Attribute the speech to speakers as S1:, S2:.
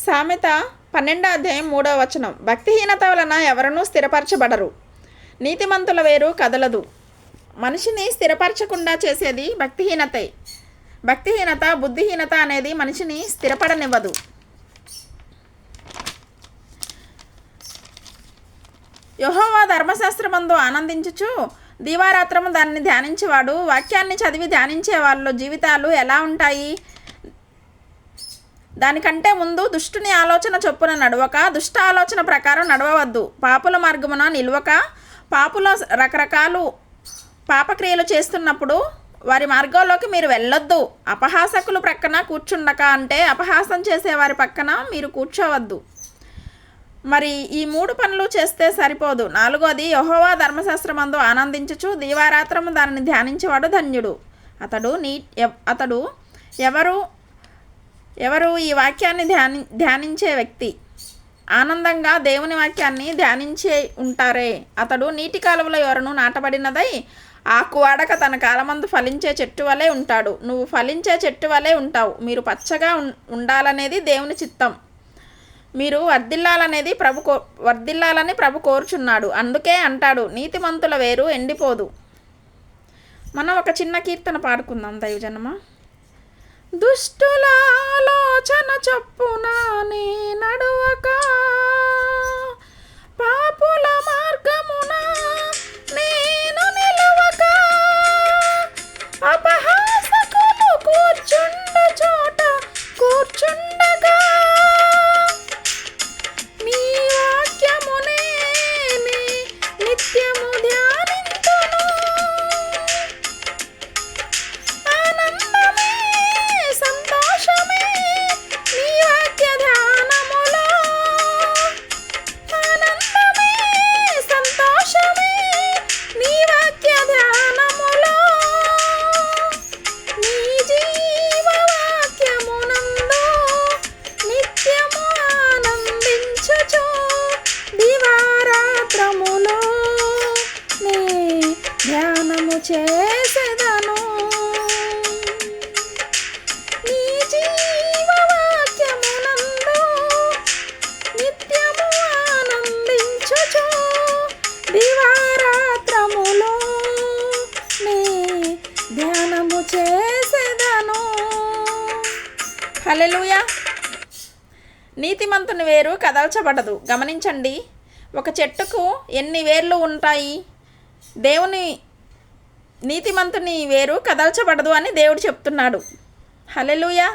S1: సామెత 12:3 భక్తిహీనత వలన ఎవరనూ స్థిరపరచబడరు, నీతిమంతుల వేరు కదలదు. మనిషిని స్థిరపరచకుండా చేసేది భక్తిహీనతే. భక్తిహీనత, బుద్ధిహీనత అనేది మనిషిని స్థిరపడనివ్వదు. యెహోవా ధర్మశాస్త్రమందు ఆనందించుచు దీవారాత్రము దానిని ధ్యానించేవాడు. వాక్యాన్ని చదివి ధ్యానించే వాళ్ళ జీవితాలు ఎలా ఉంటాయి? దానికంటే ముందు దుష్టుని ఆలోచన చొప్పున నడవక, దుష్ట ఆలోచన ప్రకారం నడవవద్దు. పాపుల మార్గమున నిలవక, పాపుల రకరకాలు పాపక్రియలు చేస్తున్నప్పుడు వారి మార్గంలోకి మీరు వెళ్ళొద్దు. అపహాసకులు ప్రక్కన కూర్చుండక, అంటే అపహాసం చేసేవారి పక్కన మీరు కూర్చోవద్దు. మరి ఈ 3 పనులు చేస్తే సరిపోదు. 4వది, యెహోవా ధర్మశాస్త్రమందు ఆనందించుచు దీవారాత్రము దానిని ధ్యానించేవాడు ధన్యుడు. అతడు ఎవరు ఈ వాక్యాన్ని ధ్యానించే వ్యక్తి. ఆనందంగా దేవుని వాక్యాన్ని ధ్యానించే ఉంటారే, అతడు నీటి కాలువల యొరను నాటబడినదై ఆకు వాడక తన కాలమందు ఫలించే చెట్టు వలె ఉంటాడు. నువ్వు ఫలించే చెట్టు వలె ఉంటావు. మీరు పచ్చగా ఉండాలనేది దేవుని చిత్తం. మీరు వర్ధిల్లాలని ప్రభు కోరుచున్నాడు. అందుకే అంటాడు, నీతిమంతుల వేరు ఎండిపోదు. మనం ఒక చిన్న కీర్తన పాడుకుందాం దైవజనమా. దుష్టుల ఆలోచన చొప్పున నే నడువక, పాపుల మార్గమున నేను నిలవక, అపహాసకులు కూర్చుండ చోట కూర్చుండగా, నీ వాక్యమునే నిత్యము ధ్యానింతును. ఆనందమే సంతోషమే నీ వాక్య ధ్యానములో, ఆనందమే సంతోషమే నీ వాక్య ధ్యానములో, నీ జీవవాక్యమునందు నిత్యము ఆనందించుచు దివారాత్రములో నీ ధ్యానము చేసెదను. నీ జీవవాక్యమునందు నిత్యము ఆనందించుచు దివారాత్రములో నీ ధ్యానము చేసెదను. హల్లెలూయా. నీతిమంతుని వేరు కదల్చబడదు. గమనించండి, ఒక చెట్టుకు ఎన్ని వేర్లు ఉంటాయి? నీతిమంతుని వేరు కదల్చబడదు అని దేవుడు చెప్తున్నాడు. హల్లెలూయా.